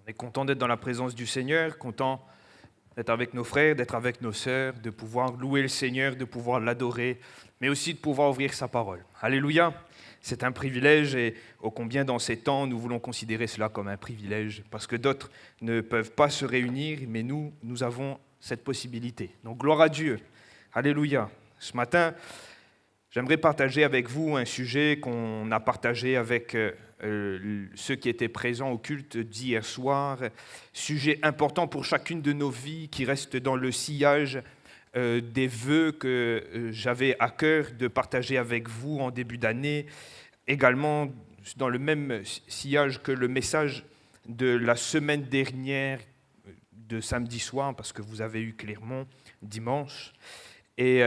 On est content d'être dans la présence du Seigneur, content d'être avec nos frères, d'être avec nos sœurs, de pouvoir louer le Seigneur, de pouvoir l'adorer, mais aussi de pouvoir ouvrir sa parole. Alléluia, c'est un privilège et ô combien dans ces temps nous voulons considérer cela comme un privilège parce que d'autres ne peuvent pas se réunir, mais nous avons cette possibilité. Donc gloire à Dieu, alléluia. Ce matin, j'aimerais partager avec vous un sujet qu'on a partagé avec ceux qui étaient présents au culte d'hier soir. Sujet important pour chacune de nos vies qui reste dans le sillage des vœux que j'avais à cœur de partager avec vous en début d'année. Également dans le même sillage que le message de la semaine dernière de samedi soir, parce que vous avez eu Clermont dimanche. Et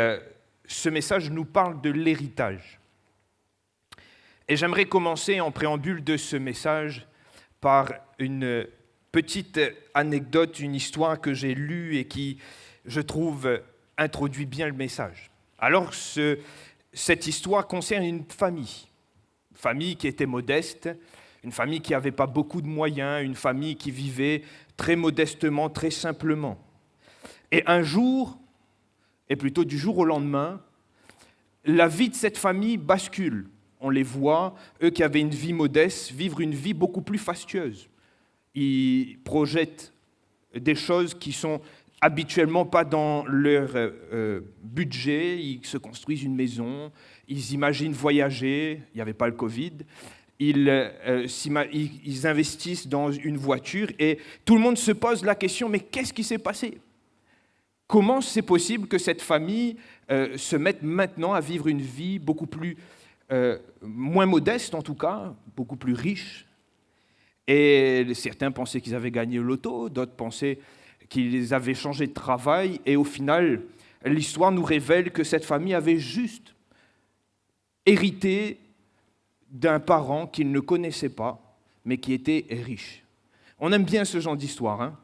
ce message nous parle de l'héritage. Et j'aimerais commencer en préambule de ce message par une petite anecdote, une histoire que j'ai lue et qui, je trouve, introduit bien le message. Alors, cette histoire concerne une famille qui était modeste, une famille qui n'avait pas beaucoup de moyens, une famille qui vivait très modestement, très simplement. Et un jour, et plutôt du jour au lendemain, la vie de cette famille bascule. On les voit, eux qui avaient une vie modeste, vivre une vie beaucoup plus fastueuse. Ils projettent des choses qui sont habituellement pas dans leur budget. Ils se construisent une maison, ils imaginent voyager, il n'y avait pas le Covid. Ils investissent dans une voiture et tout le monde se pose la question, mais qu'est-ce qui s'est passé ? Comment c'est possible que cette famille se mette maintenant à vivre une vie beaucoup plus, moins modeste en tout cas, beaucoup plus riche? Et certains pensaient qu'ils avaient gagné au loto, d'autres pensaient qu'ils avaient changé de travail. Et au final, l'histoire nous révèle que cette famille avait juste hérité d'un parent qu'ils ne connaissaient pas, mais qui était riche. On aime bien ce genre d'histoire, hein,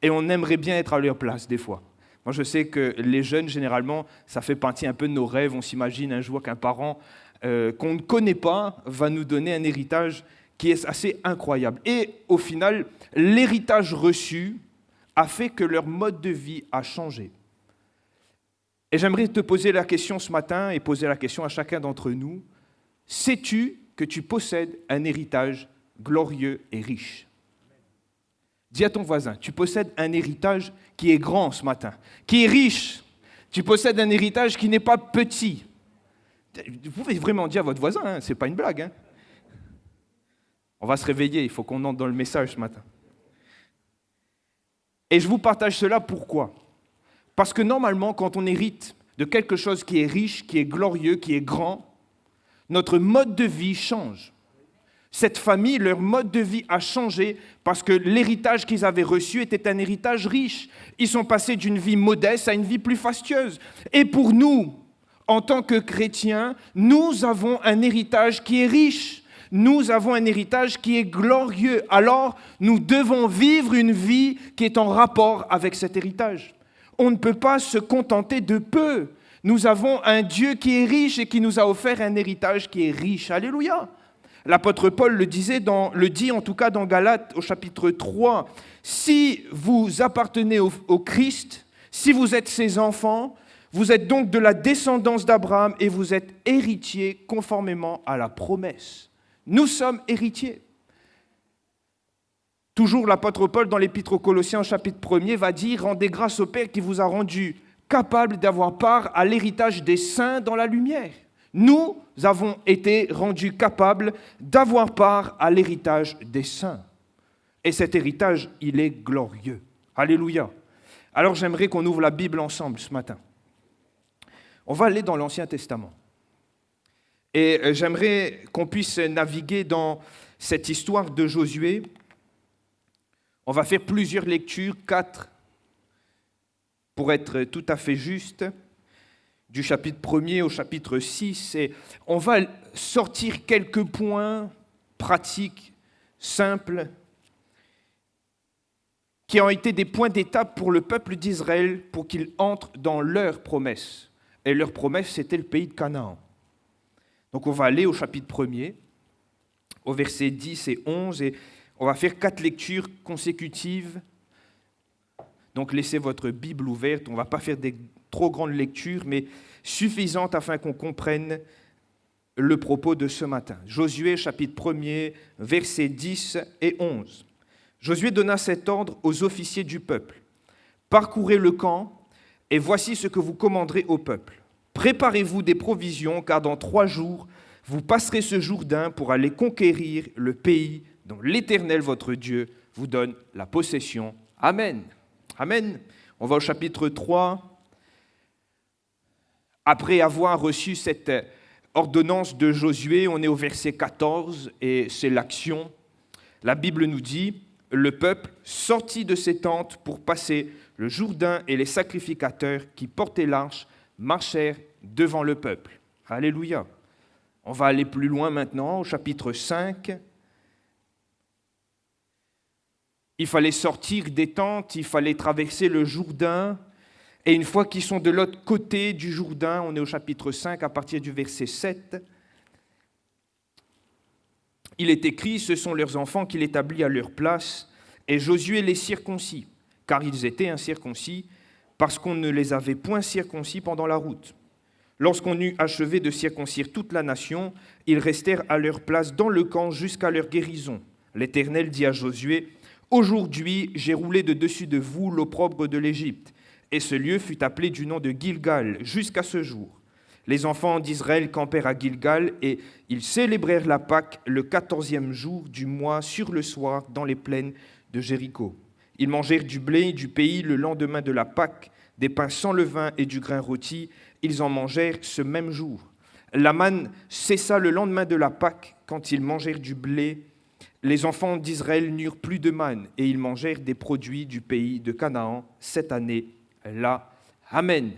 et on aimerait bien être à leur place des fois. Moi, je sais que les jeunes, généralement, ça fait partie un peu de nos rêves. On s'imagine un jour qu'un parent qu'on ne connaît pas va nous donner un héritage qui est assez incroyable. Et au final, l'héritage reçu a fait que leur mode de vie a changé. Et j'aimerais te poser la question ce matin et poser la question à chacun d'entre nous. Sais-tu que tu possèdes un héritage glorieux et riche ? Dis à ton voisin, tu possèdes un héritage qui est grand ce matin, qui est riche. Tu possèdes un héritage qui n'est pas petit. Vous pouvez vraiment dire à votre voisin, hein, ce n'est pas une blague. Hein. On va se réveiller, il faut qu'on entre dans le message ce matin. Et je vous partage cela pourquoi ? Parce que normalement, quand on hérite de quelque chose qui est riche, qui est glorieux, qui est grand, notre mode de vie change. Cette famille, leur mode de vie a changé parce que l'héritage qu'ils avaient reçu était un héritage riche. Ils sont passés d'une vie modeste à une vie plus fastueuse. Et pour nous, en tant que chrétiens, nous avons un héritage qui est riche. Nous avons un héritage qui est glorieux. Alors, nous devons vivre une vie qui est en rapport avec cet héritage. On ne peut pas se contenter de peu. Nous avons un Dieu qui est riche et qui nous a offert un héritage qui est riche. Alléluia. L'apôtre Paul le dit en tout cas dans Galates au chapitre 3. Si vous appartenez au Christ, si vous êtes ses enfants, vous êtes donc de la descendance d'Abraham et vous êtes héritiers conformément à la promesse. Nous sommes héritiers. Toujours l'apôtre Paul dans l'épître aux Colossiens au chapitre 1er va dire « Rendez grâce au Père qui vous a rendu capable d'avoir part à l'héritage des saints dans la lumière. » Nous avons été rendus capables d'avoir part à l'héritage des saints. Et cet héritage, il est glorieux. Alléluia. Alors j'aimerais qu'on ouvre la Bible ensemble ce matin. On va aller dans l'Ancien Testament. Et j'aimerais qu'on puisse naviguer dans cette histoire de Josué. On va faire plusieurs lectures, 4, pour être tout à fait juste, du chapitre 1er au chapitre 6, et on va sortir quelques points pratiques, simples, qui ont été des points d'étape pour le peuple d'Israël pour qu'ils entrent dans leur promesse. Et leur promesse, c'était le pays de Canaan. Donc on va aller au chapitre 1er, au verset 10 et 11, et On va faire 4 lectures consécutives. Donc laissez votre Bible ouverte. On ne va pas faire des trop grandes lectures, mais suffisantes afin qu'on comprenne le propos de ce matin. Josué, chapitre 1er, versets 10 et 11. Josué donna cet ordre aux officiers du peuple. Parcourez le camp, et voici ce que vous commanderez au peuple. Préparez-vous des provisions, car dans 3 jours, vous passerez ce Jourdain pour aller conquérir le pays dont l'Éternel, votre Dieu, vous donne la possession. Amen. Amen. On va au chapitre 3. Après avoir reçu cette ordonnance de Josué, on est au verset 14 et c'est l'action. La Bible nous dit, le peuple sortit de ses tentes pour passer le Jourdain et les sacrificateurs qui portaient l'arche marchèrent devant le peuple. Alléluia. On va aller plus loin maintenant au chapitre 5. Il fallait sortir des tentes, il fallait traverser le Jourdain. Et une fois qu'ils sont de l'autre côté du Jourdain, on est au chapitre 5 à partir du verset 7, il est écrit, ce sont leurs enfants qu'il établit à leur place, et Josué les circoncis, car ils étaient incirconcis, parce qu'on ne les avait point circoncis pendant la route. Lorsqu'on eut achevé de circoncire toute la nation, ils restèrent à leur place dans le camp jusqu'à leur guérison. L'Éternel dit à Josué, « Aujourd'hui, j'ai roulé de dessus de vous l'opprobre de l'Égypte. » Et ce lieu fut appelé du nom de Gilgal jusqu'à ce jour. Les enfants d'Israël campèrent à Gilgal et ils célébrèrent la Pâque le 14e jour du mois sur le soir dans les plaines de Jéricho. Ils mangèrent du blé du pays le lendemain de la Pâque, des pains sans levain et du grain rôti. Ils en mangèrent ce même jour. La manne cessa le lendemain de la Pâque quand ils mangèrent du blé. Les enfants d'Israël n'eurent plus de manne et ils mangèrent des produits du pays de Canaan cette année-là. Amen.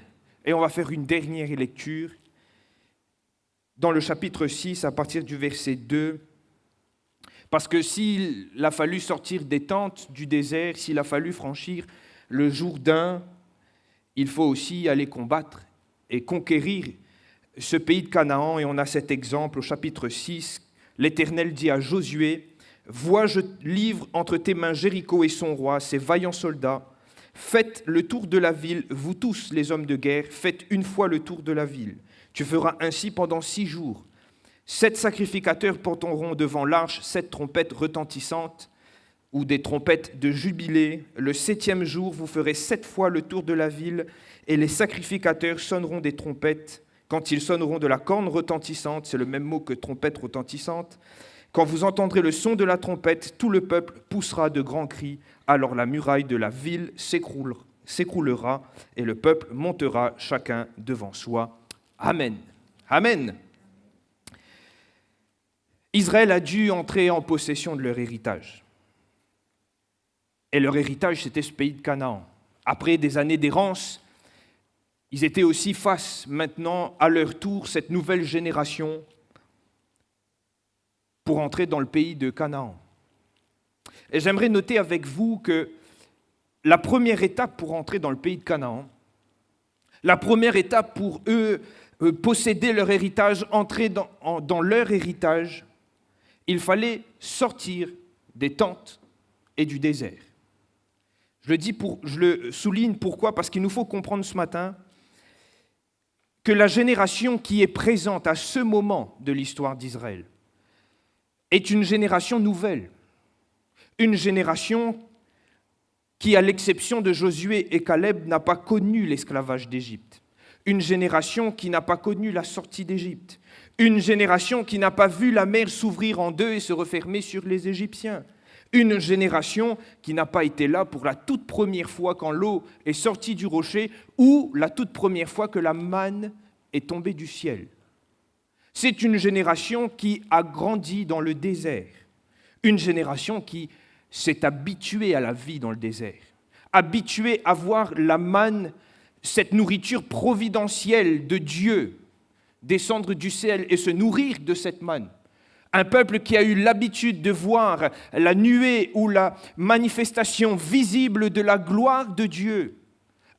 Et on va faire une dernière lecture dans le chapitre 6 à partir du verset 2. Parce que s'il a fallu sortir des tentes du désert, s'il a fallu franchir le Jourdain, il faut aussi aller combattre et conquérir ce pays de Canaan. Et on a cet exemple au chapitre 6. L'Éternel dit à Josué, « Vois, je livre entre tes mains Jéricho et son roi, ses vaillants soldats. Faites le tour de la ville, vous tous les hommes de guerre, faites une fois le tour de la ville. Tu feras ainsi pendant 6 jours. 7 sacrificateurs porteront devant l'arche 7 trompettes retentissantes ou des trompettes de jubilé. Le 7e jour, vous ferez 7 fois le tour de la ville et les sacrificateurs sonneront des trompettes. Quand ils sonneront de la corne retentissante, c'est le même mot que trompette retentissante, quand vous entendrez le son de la trompette, tout le peuple poussera de grands cris. Alors la muraille de la ville s'écroulera et le peuple montera chacun devant soi. Amen. Amen. Israël a dû entrer en possession de leur héritage. Et leur héritage, c'était ce pays de Canaan. Après des années d'errance, ils étaient aussi face maintenant à leur tour, cette nouvelle génération, pour entrer dans le pays de Canaan. Et j'aimerais noter avec vous que la première étape pour entrer dans le pays de Canaan, la première étape pour eux posséder leur héritage, entrer dans leur héritage, il fallait sortir des tentes et du désert. Je le souligne, pourquoi ? Parce qu'il nous faut comprendre ce matin que la génération qui est présente à ce moment de l'histoire d'Israël est une génération nouvelle, une génération qui, à l'exception de Josué et Caleb, n'a pas connu l'esclavage d'Égypte, une génération qui n'a pas connu la sortie d'Égypte, une génération qui n'a pas vu la mer s'ouvrir en deux et se refermer sur les Égyptiens, une génération qui n'a pas été là pour la toute première fois quand l'eau est sortie du rocher ou la toute première fois que la manne est tombée du ciel. C'est une génération qui a grandi dans le désert, une génération qui s'est habituée à la vie dans le désert, habituée à voir la manne, cette nourriture providentielle de Dieu, descendre du ciel et se nourrir de cette manne. Un peuple qui a eu l'habitude de voir la nuée ou la manifestation visible de la gloire de Dieu.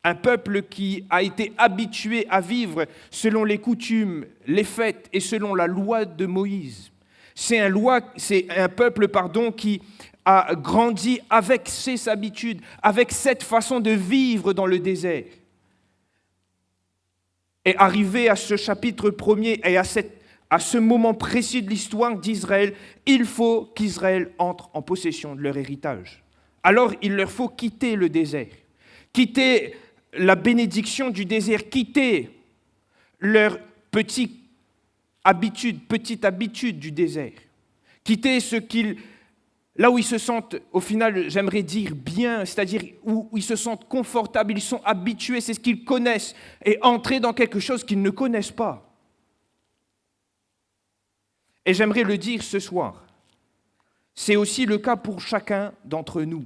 Un peuple qui a été habitué à vivre selon les coutumes, les fêtes et selon la loi de Moïse. C'est un peuple qui a grandi avec ces habitudes, avec cette façon de vivre dans le désert. Et arrivé à ce chapitre 1er et à ce moment précis de l'histoire d'Israël, il faut qu'Israël entre en possession de leur héritage. Alors il leur faut quitter le désert, quitter la bénédiction du désert, quitter leur petite habitude du désert, quitter là où ils se sentent, au final, j'aimerais dire bien, c'est-à-dire où ils se sentent confortables, ils sont habitués, c'est ce qu'ils connaissent, et entrer dans quelque chose qu'ils ne connaissent pas. Et j'aimerais le dire ce soir, c'est aussi le cas pour chacun d'entre nous.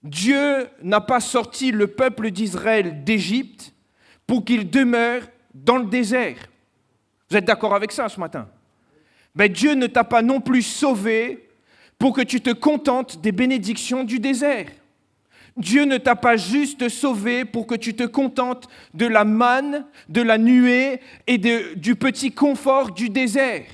Dieu n'a pas sorti le peuple d'Israël d'Égypte pour qu'il demeure dans le désert. Vous êtes d'accord avec ça ce matin ? Mais Dieu ne t'a pas non plus sauvé pour que tu te contentes des bénédictions du désert. Dieu ne t'a pas juste sauvé pour que tu te contentes de la manne, de la nuée et du petit confort du désert.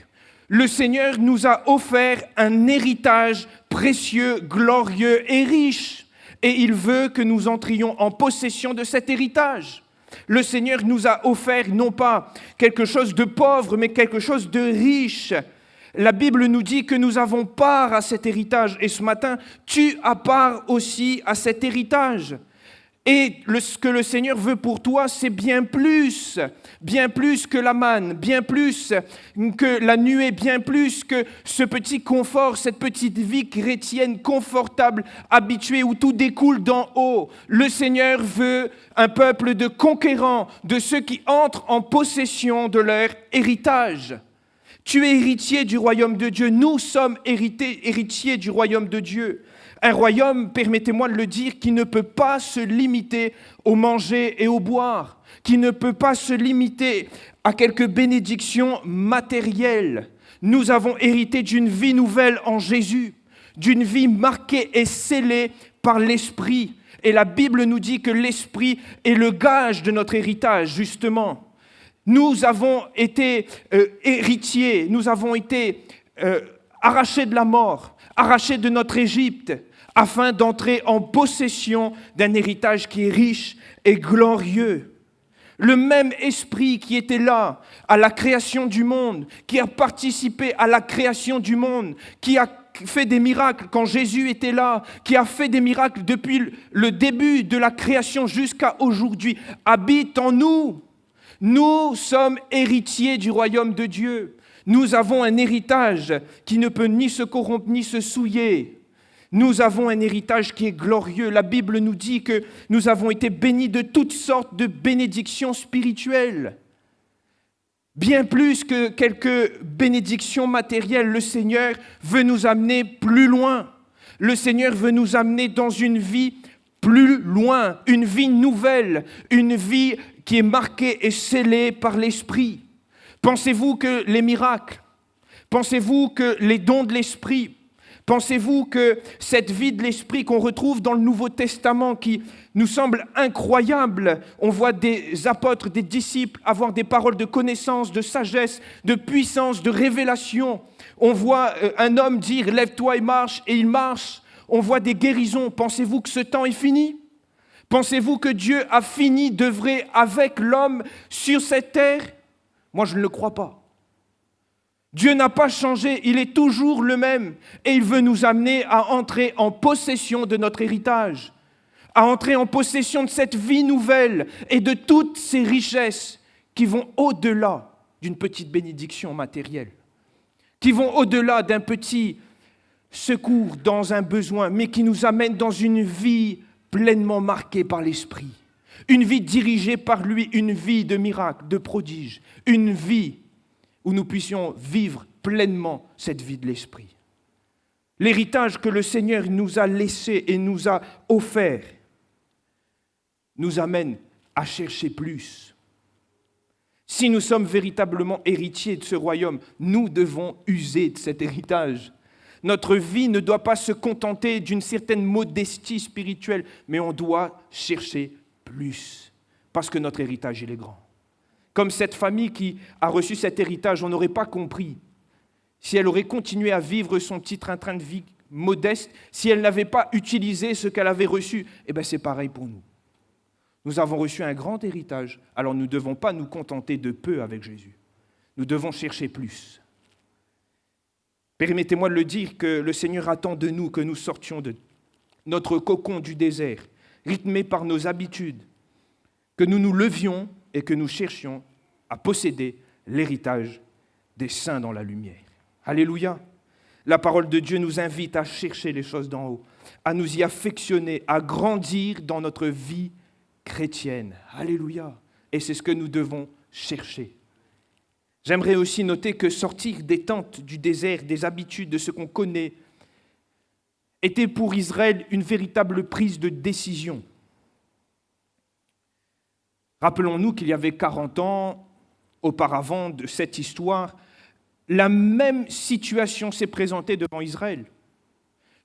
Le Seigneur nous a offert un héritage précieux, glorieux et riche. Et il veut que nous entrions en possession de cet héritage. Le Seigneur nous a offert non pas quelque chose de pauvre, mais quelque chose de riche. La Bible nous dit que nous avons part à cet héritage. Et ce matin, tu as part aussi à cet héritage. Et ce que le Seigneur veut pour toi, c'est bien plus que la manne, bien plus que la nuée, bien plus que ce petit confort, cette petite vie chrétienne confortable, habituée, où tout découle d'en haut. Le Seigneur veut un peuple de conquérants, de ceux qui entrent en possession de leur héritage. Tu es héritier du royaume de Dieu, nous sommes héritiers du royaume de Dieu. Un royaume, permettez-moi de le dire, qui ne peut pas se limiter au manger et au boire, qui ne peut pas se limiter à quelques bénédictions matérielles. Nous avons hérité d'une vie nouvelle en Jésus, d'une vie marquée et scellée par l'Esprit. Et la Bible nous dit que l'Esprit est le gage de notre héritage, justement. Nous avons été héritiers, nous avons été arrachés de la mort, arrachés de notre Égypte, afin d'entrer en possession d'un héritage qui est riche et glorieux. Le même esprit qui était là à la création du monde, qui a participé à la création du monde, qui a fait des miracles quand Jésus était là, qui a fait des miracles depuis le début de la création jusqu'à aujourd'hui, habite en nous. Nous sommes héritiers du royaume de Dieu. Nous avons un héritage qui ne peut ni se corrompre ni se souiller. Nous avons un héritage qui est glorieux. La Bible nous dit que nous avons été bénis de toutes sortes de bénédictions spirituelles. Bien plus que quelques bénédictions matérielles, le Seigneur veut nous amener plus loin. Le Seigneur veut nous amener dans une vie plus loin, une vie nouvelle, une vie qui est marquée et scellée par l'Esprit. Pensez-vous que les miracles, pensez-vous que les dons de l'Esprit, pensez-vous que cette vie de l'Esprit qu'on retrouve dans le Nouveau Testament qui nous semble incroyable, on voit des apôtres, des disciples avoir des paroles de connaissance, de sagesse, de puissance, de révélation. On voit un homme dire « lève-toi et il marche ». On voit des guérisons. Pensez-vous que ce temps est fini ? Pensez-vous que Dieu a fini d'œuvrer avec l'homme sur cette terre ? Moi, je ne le crois pas. Dieu n'a pas changé, il est toujours le même. Et il veut nous amener à entrer en possession de notre héritage, à entrer en possession de cette vie nouvelle et de toutes ces richesses qui vont au-delà d'une petite bénédiction matérielle, qui vont au-delà d'un petit secours dans un besoin, mais qui nous amènent dans une vie pleinement marquée par l'Esprit, une vie dirigée par lui, une vie de miracles, de prodiges, une vie où nous puissions vivre pleinement cette vie de l'Esprit. L'héritage que le Seigneur nous a laissé et nous a offert nous amène à chercher plus. Si nous sommes véritablement héritiers de ce royaume, nous devons user de cet héritage. Notre vie ne doit pas se contenter d'une certaine modestie spirituelle, mais on doit chercher plus, parce que notre héritage, il est grand. Comme cette famille qui a reçu cet héritage, on n'aurait pas compris si elle aurait continué à vivre son petit train-train de vie modeste, si elle n'avait pas utilisé ce qu'elle avait reçu, eh bien c'est pareil pour nous. Nous avons reçu un grand héritage, alors nous ne devons pas nous contenter de peu avec Jésus. Nous devons chercher plus. Permettez-moi de le dire que le Seigneur attend de nous que nous sortions de notre cocon du désert, rythmé par nos habitudes, que nous nous levions et que nous cherchions à posséder l'héritage des saints dans la lumière. Alléluia! La parole de Dieu nous invite à chercher les choses d'en haut, à nous y affectionner, à grandir dans notre vie chrétienne. Alléluia! Et c'est ce que nous devons chercher. J'aimerais aussi noter que sortir des tentes du désert, des habitudes, de ce qu'on connaît, était pour Israël une véritable prise de décision. Rappelons-nous qu'il y avait 40 ans auparavant de cette histoire, la même situation s'est présentée devant Israël.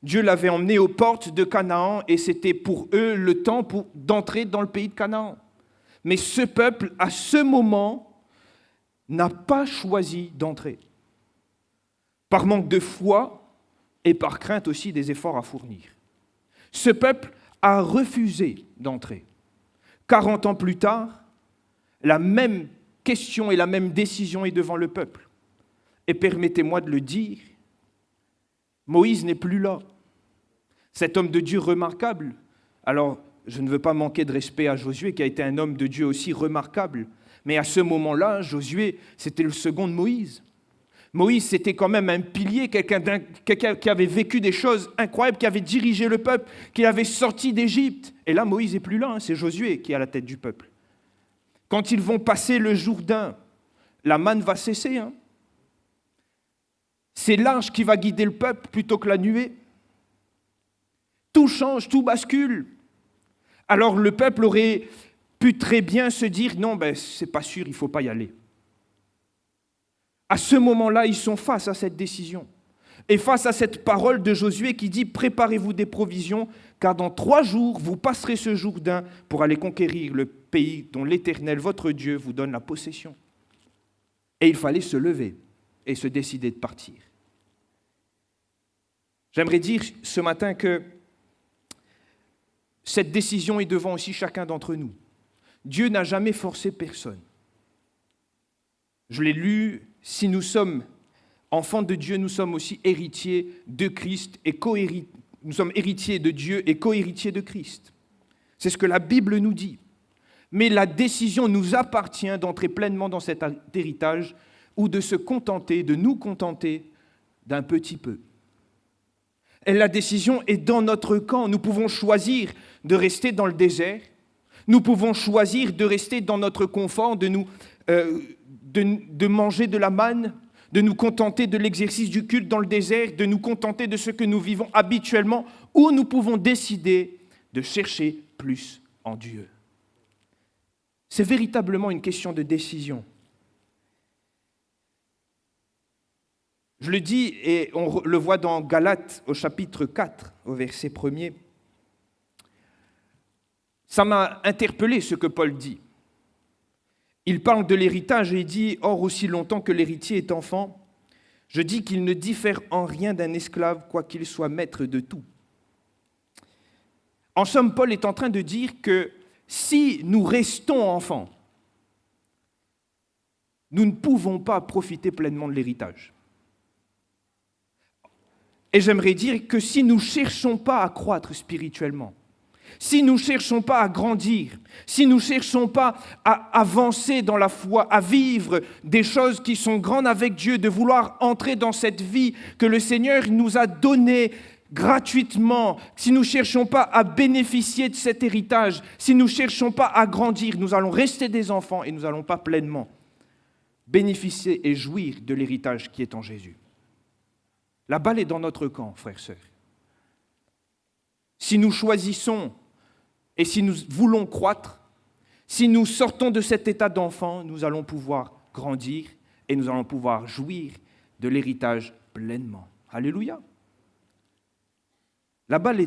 Dieu l'avait emmené aux portes de Canaan et c'était pour eux le temps d'entrer dans le pays de Canaan. Mais ce peuple, à ce moment, n'a pas choisi d'entrer. Par manque de foi et par crainte aussi des efforts à fournir. Ce peuple a refusé d'entrer. 40 ans plus tard, la même question et la même décision est devant le peuple. Et permettez-moi de le dire, Moïse n'est plus là. Cet homme de Dieu remarquable. Alors, je ne veux pas manquer de respect à Josué, qui a été un homme de Dieu aussi remarquable. Mais à ce moment-là, Josué, c'était le second de Moïse. Moïse, c'était quand même un pilier, quelqu'un qui avait vécu des choses incroyables, qui avait dirigé le peuple, qui l'avait sorti d'Égypte. Et là, Moïse n'est plus là, c'est Josué qui est à la tête du peuple. Quand ils vont passer le Jourdain, la manne va cesser. C'est l'arche qui va guider le peuple plutôt que la nuée. Tout change, tout bascule. Alors le peuple aurait pu très bien se dire « Non, c'est pas sûr, il ne faut pas y aller ». À ce moment-là, ils sont face à cette décision. Et face à cette parole de Josué qui dit « Préparez-vous des provisions, car dans 3 jours, vous passerez ce Jourdain pour aller conquérir le pays dont l'Éternel, votre Dieu, vous donne la possession. » Et il fallait se lever et se décider de partir. J'aimerais dire ce matin que cette décision est devant aussi chacun d'entre nous. Dieu n'a jamais forcé personne. Je l'ai lu, si nous sommes enfants de Dieu, nous sommes aussi héritiers de Christ et nous sommes héritiers de Dieu et co-héritiers de Christ. C'est ce que la Bible nous dit. Mais la décision nous appartient d'entrer pleinement dans cet héritage ou de se contenter, de nous contenter d'un petit peu. Et la décision est dans notre camp. Nous pouvons choisir de rester dans le désert. Nous pouvons choisir de rester dans notre confort, de manger de la manne, de nous contenter de l'exercice du culte dans le désert, de nous contenter de ce que nous vivons habituellement, ou nous pouvons décider de chercher plus en Dieu. C'est véritablement une question de décision. Je le dis, et on le voit dans Galates au chapitre 4, au verset 1er. Ça m'a interpellé ce que Paul dit. Il parle de l'héritage et il dit « Or, aussi longtemps que l'héritier est enfant, je dis qu'il ne diffère en rien d'un esclave, quoiqu'il soit maître de tout. » En somme, Paul est en train de dire que si nous restons enfants, nous ne pouvons pas profiter pleinement de l'héritage. Et j'aimerais dire que si nous ne cherchons pas à croître spirituellement, si nous ne cherchons pas à grandir, si nous ne cherchons pas à avancer dans la foi, à vivre des choses qui sont grandes avec Dieu, de vouloir entrer dans cette vie que le Seigneur nous a donnée gratuitement, si nous ne cherchons pas à bénéficier de cet héritage, si nous ne cherchons pas à grandir, nous allons rester des enfants et nous n'allons pas pleinement bénéficier et jouir de l'héritage qui est en Jésus. La balle est dans notre camp, frères et sœurs. Si nous choisissons et si nous voulons croître, si nous sortons de cet état d'enfant, nous allons pouvoir grandir et nous allons pouvoir jouir de l'héritage pleinement. Alléluia. La balle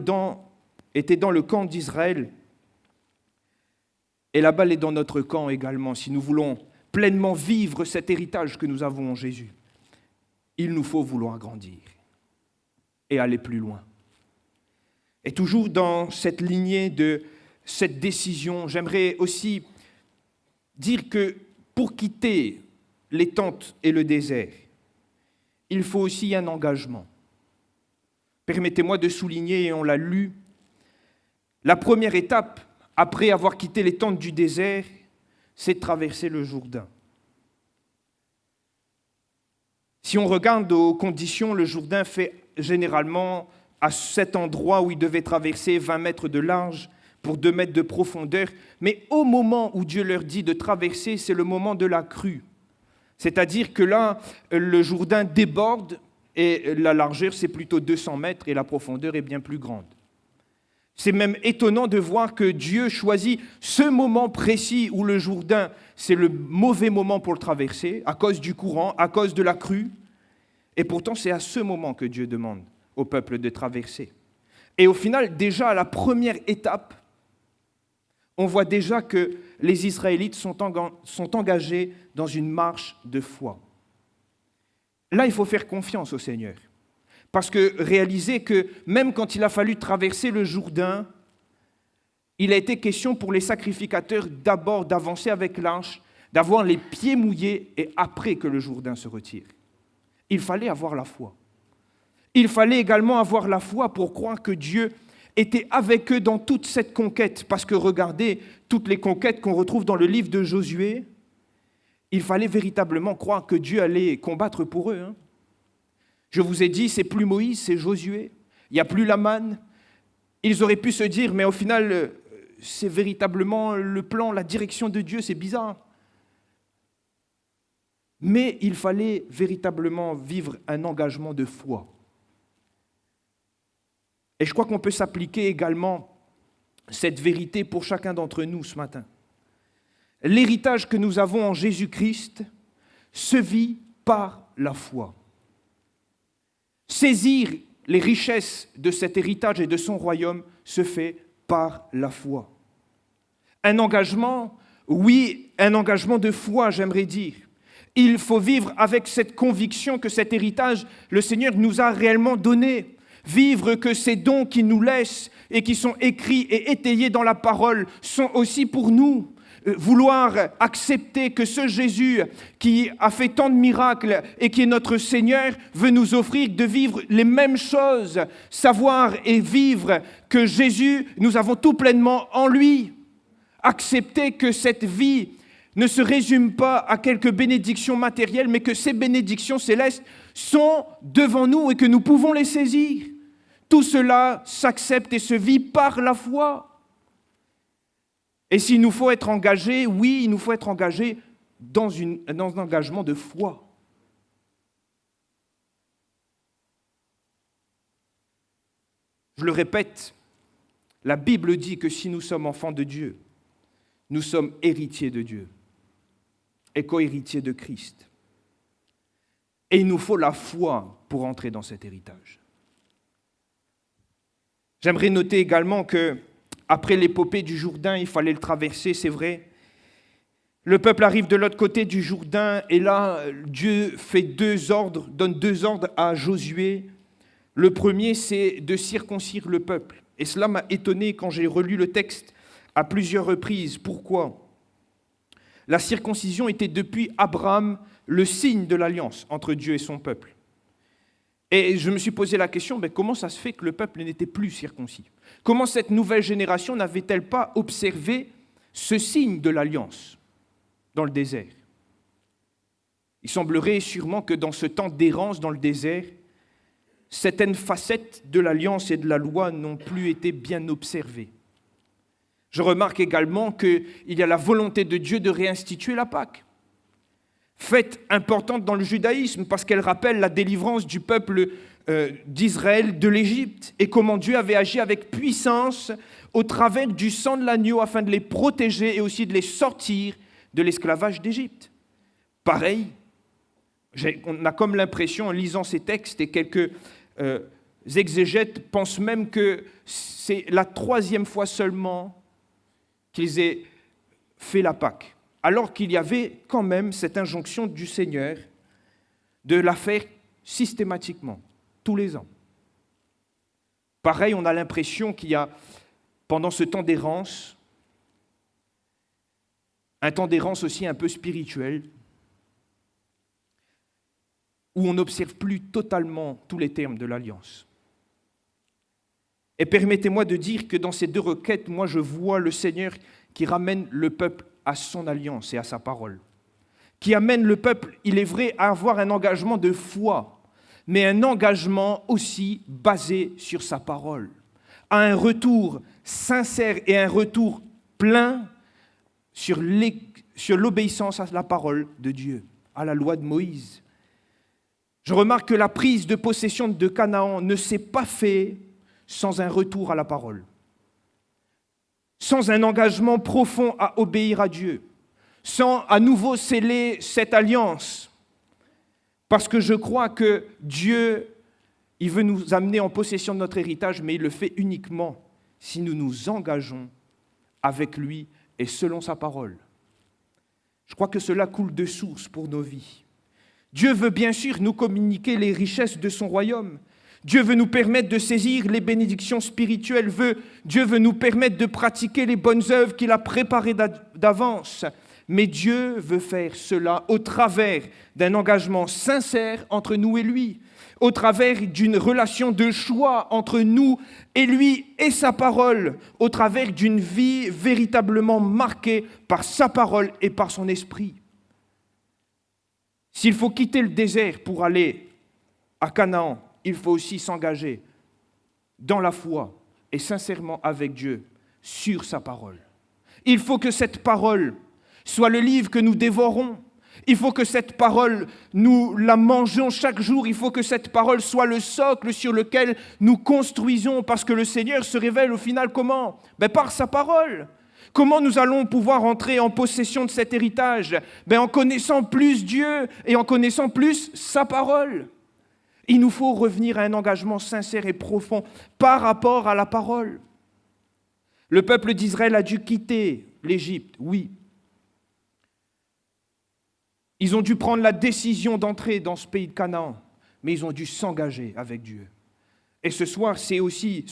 était dans le camp d'Israël et la balle est dans notre camp également. Si nous voulons pleinement vivre cet héritage que nous avons en Jésus, il nous faut vouloir grandir. et aller plus loin. Et toujours dans cette lignée de cette décision, j'aimerais aussi dire que pour quitter les tentes et le désert, il faut aussi un engagement. Permettez-moi de souligner, et on l'a lu, la première étape, après avoir quitté les tentes du désert, c'est de traverser le Jourdain. Si on regarde aux conditions, le Jourdain fait généralement à cet endroit où il devait traverser 20 mètres de large pour 2 mètres de profondeur. Mais au moment où Dieu leur dit de traverser, c'est le moment de la crue. C'est-à-dire que là, le Jourdain déborde et la largeur, c'est plutôt 200 mètres et la profondeur est bien plus grande. C'est même étonnant de voir que Dieu choisit ce moment précis où le Jourdain, c'est le mauvais moment pour le traverser, à cause du courant, à cause de la crue. Et pourtant, c'est à ce moment que Dieu demande au peuple de traverser. Et au final, déjà à la première étape, on voit déjà que les Israélites sont engagés dans une marche de foi. Là, il faut faire confiance au Seigneur. Parce que réalisez que même quand il a fallu traverser le Jourdain, il a été question pour les sacrificateurs d'abord d'avancer avec l'arche, d'avoir les pieds mouillés et après que le Jourdain se retire. Il fallait avoir la foi. Il fallait également avoir la foi pour croire que Dieu était avec eux dans toute cette conquête. Parce que regardez, toutes les conquêtes qu'on retrouve dans le livre de Josué, il fallait véritablement croire que Dieu allait combattre pour eux. Je vous ai dit, c'est plus Moïse, c'est Josué. Il n'y a plus la manne. Ils auraient pu se dire, mais au final, c'est véritablement le plan, la direction de Dieu, c'est bizarre. Mais il fallait véritablement vivre un engagement de foi. Et je crois qu'on peut s'appliquer également cette vérité pour chacun d'entre nous ce matin. L'héritage que nous avons en Jésus-Christ se vit par la foi. Saisir les richesses de cet héritage et de son royaume se fait par la foi. Un engagement, oui, un engagement de foi, j'aimerais dire. Il faut vivre avec cette conviction que cet héritage, le Seigneur nous a réellement donné. Vivre que ces dons qu'il nous laisse et qui sont écrits et étayés dans la parole sont aussi pour nous. Vouloir accepter que ce Jésus qui a fait tant de miracles et qui est notre Seigneur veut nous offrir de vivre les mêmes choses, savoir et vivre que Jésus, nous avons tout pleinement en lui. Accepter que cette vie ne se résume pas à quelques bénédictions matérielles, mais que ces bénédictions célestes sont devant nous et que nous pouvons les saisir. Tout cela s'accepte et se vit par la foi. Et s'il nous faut être engagés, oui, il nous faut être engagés dans un engagement de foi. Je le répète, la Bible dit que si nous sommes enfants de Dieu, nous sommes héritiers de Dieu et co-héritiers de Christ. Et il nous faut la foi pour entrer dans cet héritage. J'aimerais noter également que après l'épopée du Jourdain, il fallait le traverser, c'est vrai. Le peuple arrive de l'autre côté du Jourdain et là, Dieu donne 2 ordres à Josué. Le premier, c'est de circoncire le peuple. Et cela m'a étonné quand j'ai relu le texte à plusieurs reprises. Pourquoi ? La circoncision était depuis Abraham le signe de l'alliance entre Dieu et son peuple. Et je me suis posé la question, comment ça se fait que le peuple n'était plus circoncis ? Comment cette nouvelle génération n'avait-elle pas observé ce signe de l'alliance dans le désert ? Il semblerait sûrement que dans ce temps d'errance dans le désert, certaines facettes de l'alliance et de la loi n'ont plus été bien observées. Je remarque également qu'il y a la volonté de Dieu de réinstituer la Pâque. Fête importante dans le judaïsme parce qu'elle rappelle la délivrance du peuple d'Israël de l'Égypte et comment Dieu avait agi avec puissance au travers du sang de l'agneau afin de les protéger et aussi de les sortir de l'esclavage d'Égypte. Pareil, on a comme l'impression en lisant ces textes et quelques exégètes pensent même que c'est la 3e fois seulement qu'ils aient fait la Pâque. Alors qu'il y avait quand même cette injonction du Seigneur de la faire systématiquement, tous les ans. Pareil, on a l'impression qu'il y a, pendant ce temps d'errance, un temps d'errance aussi un peu spirituel, où on n'observe plus totalement tous les termes de l'alliance. Et permettez-moi de dire que dans ces deux requêtes, moi je vois le Seigneur qui ramène le peuple à son alliance et à sa parole, qui amène le peuple, il est vrai, à avoir un engagement de foi, mais un engagement aussi basé sur sa parole, à un retour sincère et un retour plein sur l'obéissance à la parole de Dieu, à la loi de Moïse. Je remarque que la prise de possession de Canaan ne s'est pas faite sans un retour à la parole, sans un engagement profond à obéir à Dieu, sans à nouveau sceller cette alliance. Parce que je crois que Dieu, il veut nous amener en possession de notre héritage, mais il le fait uniquement si nous nous engageons avec lui et selon sa parole. Je crois que cela coule de source pour nos vies. Dieu veut bien sûr nous communiquer les richesses de son royaume. Dieu veut nous permettre de saisir les bénédictions spirituelles. Dieu veut nous permettre de pratiquer les bonnes œuvres qu'il a préparées d'avance. Mais Dieu veut faire cela au travers d'un engagement sincère entre nous et lui, au travers d'une relation de choix entre nous et lui et sa parole, au travers d'une vie véritablement marquée par sa parole et par son esprit. S'il faut quitter le désert pour aller à Canaan, il faut aussi s'engager dans la foi et sincèrement avec Dieu sur sa parole. Il faut que cette parole soit le livre que nous dévorons. Il faut que cette parole, nous la mangeons chaque jour. Il faut que cette parole soit le socle sur lequel nous construisons, parce que le Seigneur se révèle au final comment ? Par sa parole. Comment nous allons pouvoir entrer en possession de cet héritage ? En connaissant plus Dieu et en connaissant plus sa parole. Il nous faut revenir à un engagement sincère et profond par rapport à la parole. Le peuple d'Israël a dû quitter l'Égypte, oui. Ils ont dû prendre la décision d'entrer dans ce pays de Canaan, mais ils ont dû s'engager avec Dieu. Et ce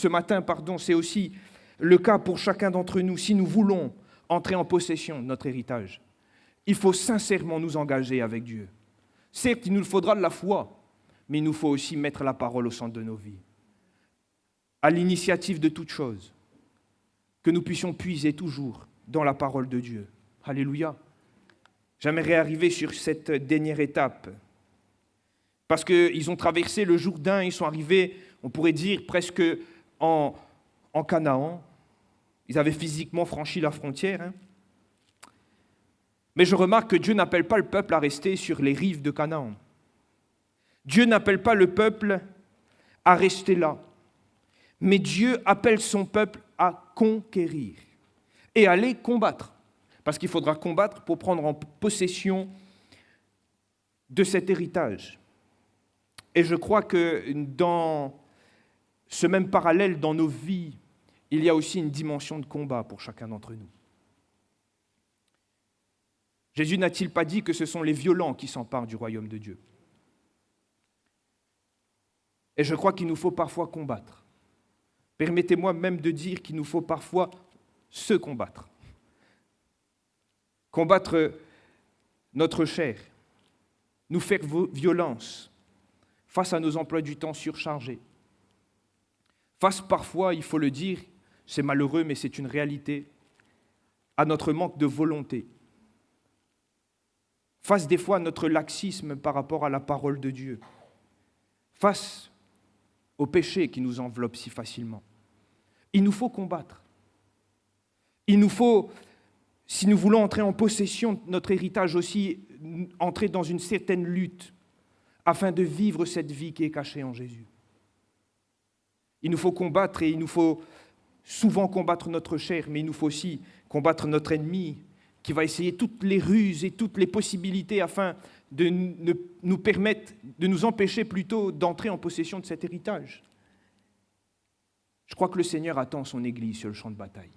matin, c'est aussi le cas pour chacun d'entre nous. Si nous voulons entrer en possession de notre héritage, il faut sincèrement nous engager avec Dieu. Certes, il nous faudra de la foi, mais il nous faut aussi mettre la parole au centre de nos vies. À l'initiative de toute chose, que nous puissions puiser toujours dans la parole de Dieu. Alléluia. J'aimerais arriver sur cette dernière étape. Parce qu'ils ont traversé le Jourdain, ils sont arrivés, on pourrait dire, presque en Canaan. Ils avaient physiquement franchi la frontière. Mais je remarque que Dieu n'appelle pas le peuple à rester sur les rives de Canaan. Dieu n'appelle pas le peuple à rester là. Mais Dieu appelle son peuple à conquérir et à aller combattre. Parce qu'il faudra combattre pour prendre en possession de cet héritage. Et je crois que dans ce même parallèle, dans nos vies, il y a aussi une dimension de combat pour chacun d'entre nous. Jésus n'a-t-il pas dit que ce sont les violents qui s'emparent du royaume de Dieu ? Et je crois qu'il nous faut parfois combattre. Permettez-moi même de dire qu'il nous faut parfois se combattre. Combattre notre chair, nous faire violence face à nos emplois du temps surchargés. Face parfois, il faut le dire, c'est malheureux, mais c'est une réalité, à notre manque de volonté. Face des fois à notre laxisme par rapport à la parole de Dieu. Face au péché qui nous enveloppe si facilement. Il nous faut combattre. Il nous faut, si nous voulons entrer en possession de notre héritage aussi, entrer dans une certaine lutte afin de vivre cette vie qui est cachée en Jésus. Il nous faut combattre et il nous faut souvent combattre notre chair, mais il nous faut aussi combattre notre ennemi qui va essayer toutes les ruses et toutes les possibilités afin de nous permettre, de nous empêcher plutôt d'entrer en possession de cet héritage. Je crois que le Seigneur attend son Église sur le champ de bataille.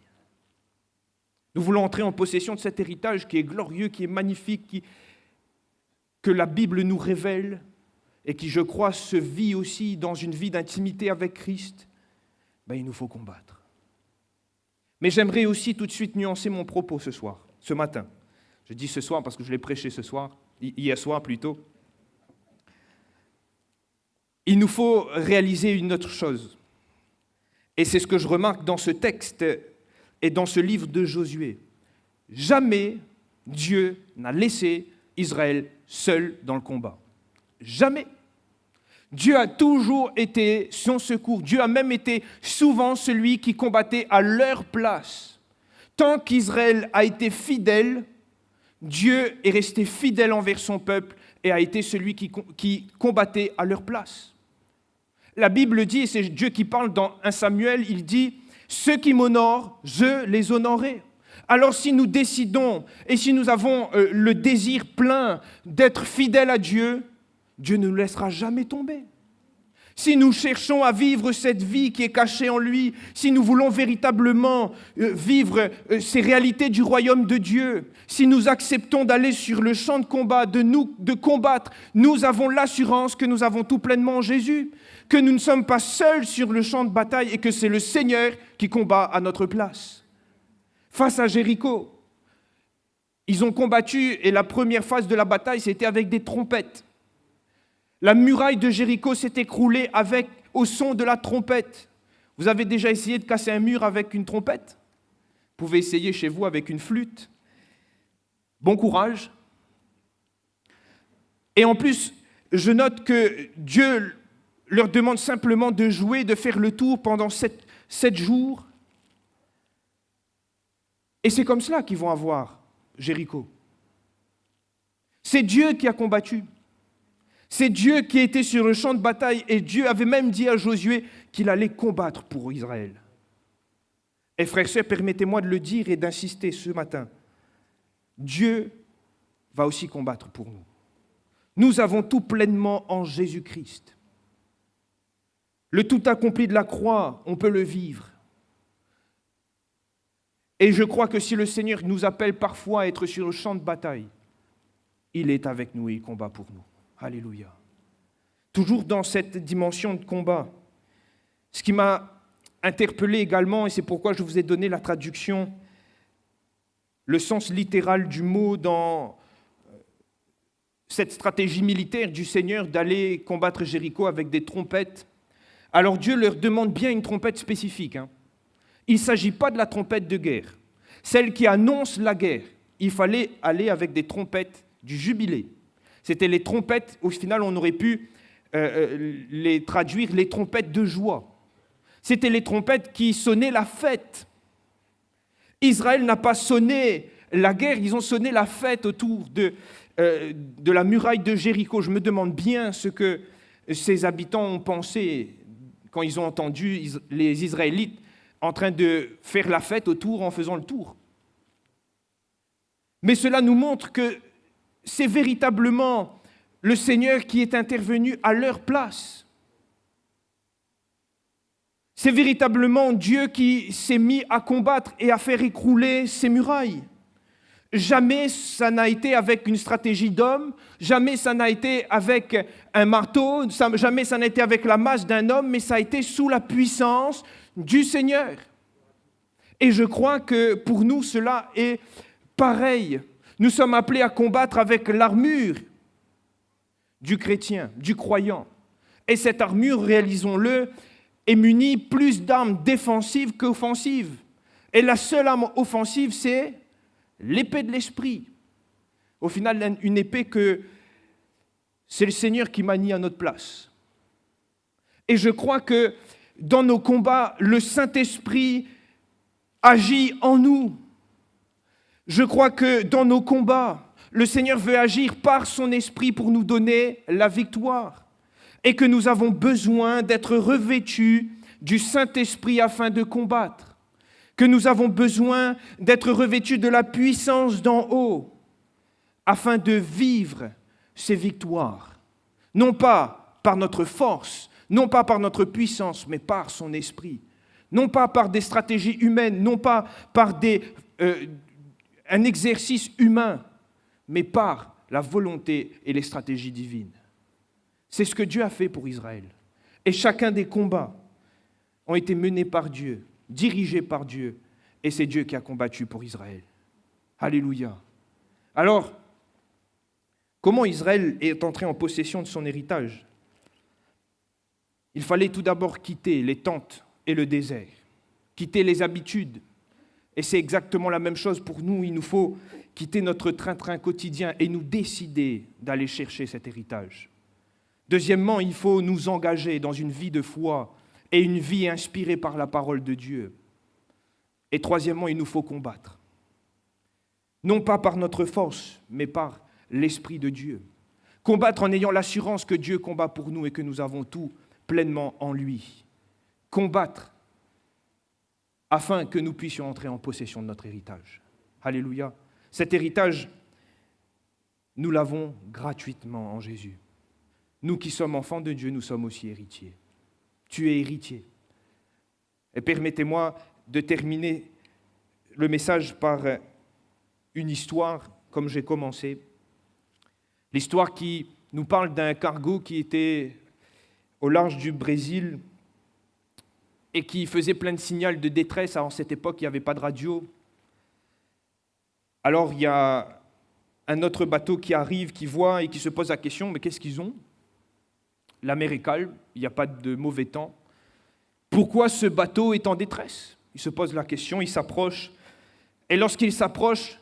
Nous voulons entrer en possession de cet héritage qui est glorieux, qui est magnifique, que la Bible nous révèle et qui, je crois, se vit aussi dans une vie d'intimité avec Christ. il nous faut combattre. Mais j'aimerais aussi tout de suite nuancer mon propos ce matin. Je dis ce soir parce que je l'ai prêché hier soir plutôt. Il nous faut réaliser une autre chose. Et c'est ce que je remarque dans ce texte et dans ce livre de Josué. Jamais Dieu n'a laissé Israël seul dans le combat. Jamais. Dieu a toujours été son secours. Dieu a même été souvent celui qui combattait à leur place. Tant qu'Israël a été fidèle, Dieu est resté fidèle envers son peuple et a été celui qui combattait à leur place. La Bible dit, et c'est Dieu qui parle dans 1 Samuel, il dit « Ceux qui m'honorent, je les honorerai ». Alors si nous décidons et si nous avons le désir plein d'être fidèles à Dieu, Dieu ne nous laissera jamais tomber. Si nous cherchons à vivre cette vie qui est cachée en lui, si nous voulons véritablement vivre ces réalités du royaume de Dieu, si nous acceptons d'aller sur le champ de combat, de combattre, nous avons l'assurance que nous avons tout pleinement en Jésus, que nous ne sommes pas seuls sur le champ de bataille et que c'est le Seigneur qui combat à notre place. Face à Jéricho, ils ont combattu et la première phase de la bataille, c'était avec des trompettes. La muraille de Jéricho s'est écroulée au son de la trompette. Vous avez déjà essayé de casser un mur avec une trompette ? Vous pouvez essayer chez vous avec une flûte. Bon courage. Et en plus, je note que Dieu leur demande simplement de jouer, de faire le tour pendant 7 jours. Et c'est comme cela qu'ils vont avoir Jéricho. C'est Dieu qui a combattu. C'est Dieu qui était sur le champ de bataille et Dieu avait même dit à Josué qu'il allait combattre pour Israël. Et frères et sœurs, permettez-moi de le dire et d'insister ce matin. Dieu va aussi combattre pour nous. Nous avons tout pleinement en Jésus-Christ. Le tout accompli de la croix, on peut le vivre. Et je crois que si le Seigneur nous appelle parfois à être sur le champ de bataille, il est avec nous et il combat pour nous. Alléluia. Toujours dans cette dimension de combat, ce qui m'a interpellé également, et c'est pourquoi je vous ai donné la traduction, le sens littéral du mot dans cette stratégie militaire du Seigneur d'aller combattre Jéricho avec des trompettes. Alors Dieu leur demande bien une trompette spécifique. Il ne s'agit pas de la trompette de guerre, celle qui annonce la guerre. Il fallait aller avec des trompettes du jubilé. C'était les trompettes, au final on aurait pu les traduire les trompettes de joie. C'était les trompettes qui sonnaient la fête. Israël n'a pas sonné la guerre, ils ont sonné la fête autour de la muraille de Jéricho. Je me demande bien ce que ces habitants ont pensé quand ils ont entendu les Israélites en train de faire la fête autour en faisant le tour. Mais cela nous montre que c'est véritablement le Seigneur qui est intervenu à leur place. C'est véritablement Dieu qui s'est mis à combattre et à faire écrouler ces murailles. Jamais ça n'a été avec une stratégie d'homme, jamais ça n'a été avec un marteau, jamais ça n'a été avec la masse d'un homme, mais ça a été sous la puissance du Seigneur. Et je crois que pour nous, cela est pareil. Nous sommes appelés à combattre avec l'armure du chrétien, du croyant. Et cette armure, réalisons-le, est munie plus d'armes défensives qu'offensives. Et la seule arme offensive, c'est l'épée de l'esprit. Au final, une épée que c'est le Seigneur qui manie à notre place. Et je crois que dans nos combats, le Saint-Esprit agit en nous. Je crois que dans nos combats, le Seigneur veut agir par son esprit pour nous donner la victoire. Et que nous avons besoin d'être revêtus du Saint-Esprit afin de combattre. Que nous avons besoin d'être revêtus de la puissance d'en haut afin de vivre ces victoires. Non pas par notre force, non pas par notre puissance, mais par son esprit. Non pas par des stratégies humaines, non pas par un exercice humain, mais par la volonté et les stratégies divines. C'est ce que Dieu a fait pour Israël. Et chacun des combats, ont été menés par Dieu, dirigés par Dieu, et c'est Dieu qui a combattu pour Israël. Alléluia. Alors, comment Israël est entré en possession de son héritage? Il fallait tout d'abord quitter les tentes et le désert, quitter les habitudes. Et c'est exactement la même chose pour nous. Il nous faut quitter notre train-train quotidien et nous décider d'aller chercher cet héritage. Deuxièmement, il faut nous engager dans une vie de foi et une vie inspirée par la parole de Dieu. Et troisièmement, il nous faut combattre. Non pas par notre force, mais par l'Esprit de Dieu. Combattre en ayant l'assurance que Dieu combat pour nous et que nous avons tout pleinement en lui. Combattre afin que nous puissions entrer en possession de notre héritage. Alléluia. Cet héritage, nous l'avons gratuitement en Jésus. Nous qui sommes enfants de Dieu, nous sommes aussi héritiers. Tu es héritier. Et permettez-moi de terminer le message par une histoire, comme j'ai commencé. L'histoire qui nous parle d'un cargo qui était au large du Brésil et qui faisait plein de signaux de détresse. À cette époque, il n'y avait pas de radio. Alors, il y a un autre bateau qui arrive, qui voit et qui se pose la question, mais qu'est-ce qu'ils ont? La mer est calme, il n'y a pas de mauvais temps. Pourquoi ce bateau est en détresse? Il se pose la question, il s'approche. Et lorsqu'il s'approche,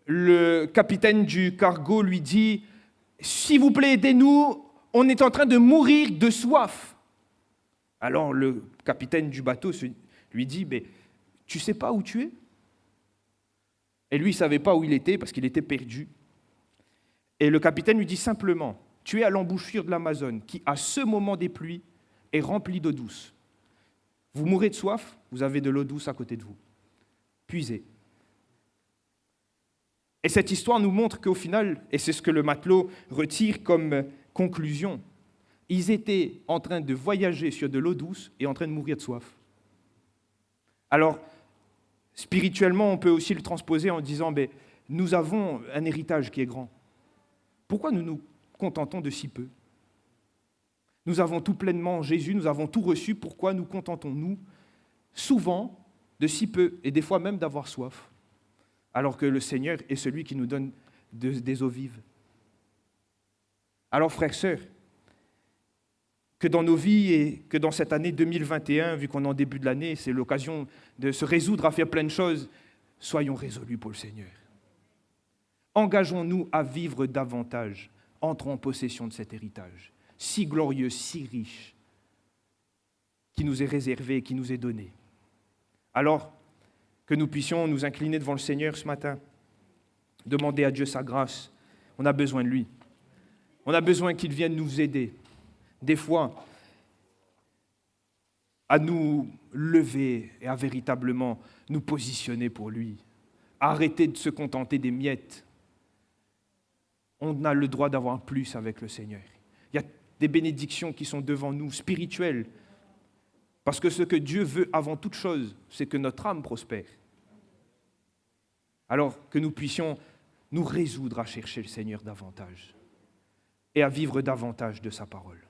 le capitaine du cargo lui dit « S'il vous plaît, aidez-nous, on est en train de mourir de soif. » Alors le capitaine du bateau lui dit « Mais tu ne sais pas où tu es ?» Et lui, il ne savait pas où il était parce qu'il était perdu. Et le capitaine lui dit simplement « Tu es à l'embouchure de l'Amazone qui, à ce moment des pluies, est remplie d'eau douce. Vous mourrez de soif, vous avez de l'eau douce à côté de vous. Puisez. » Et cette histoire nous montre qu'au final, et c'est ce que le matelot retire comme conclusion, ils étaient en train de voyager sur de l'eau douce et en train de mourir de soif. Alors, spirituellement, on peut aussi le transposer en disant « Nous avons un héritage qui est grand. Pourquoi nous nous contentons de si peu? Nous avons tout pleinement en Jésus, nous avons tout reçu. Pourquoi nous contentons-nous souvent de si peu et des fois même d'avoir soif, alors que le Seigneur est celui qui nous donne des eaux vives? Alors, frères, sœurs, que dans nos vies et que dans cette année 2021, vu qu'on est en début de l'année, c'est l'occasion de se résoudre à faire plein de choses, soyons résolus pour le Seigneur. Engageons-nous à vivre davantage, entrons en possession de cet héritage, si glorieux, si riche, qui nous est réservé, qui nous est donné. Alors, que nous puissions nous incliner devant le Seigneur ce matin, demander à Dieu sa grâce. On a besoin de lui. On a besoin qu'il vienne nous aider. Des fois, à nous lever et à véritablement nous positionner pour lui. Arrêter de se contenter des miettes. On a le droit d'avoir plus avec le Seigneur. Il y a des bénédictions qui sont devant nous, spirituelles. Parce que ce que Dieu veut avant toute chose, c'est que notre âme prospère. Alors que nous puissions nous résoudre à chercher le Seigneur davantage et à vivre davantage de sa parole.